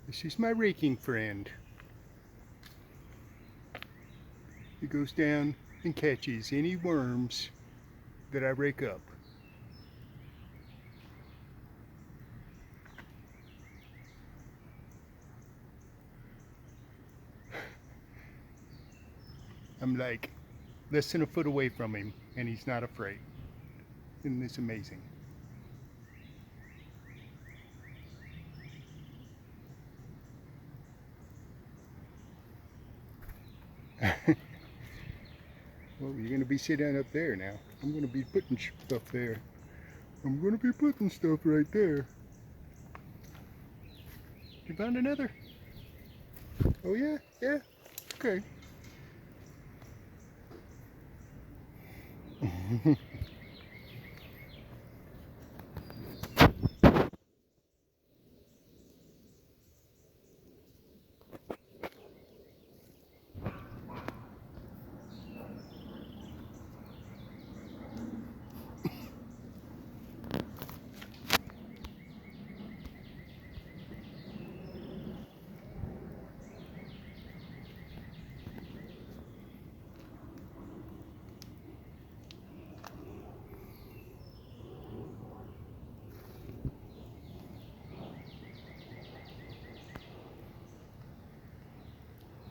This is my raking friend. He goes down and catches any worms that I rake up. I'm like less than a foot away from him and he's not afraid. Isn't this amazing? Well, you're going to be sitting up there now. I'm going to be putting stuff there. I'm going to be putting stuff right there. You found another? Oh yeah? Yeah? Okay.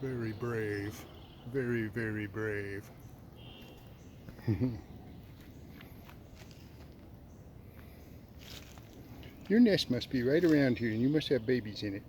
Very brave. Very, very brave. Your nest must be right around here and you must have babies in it.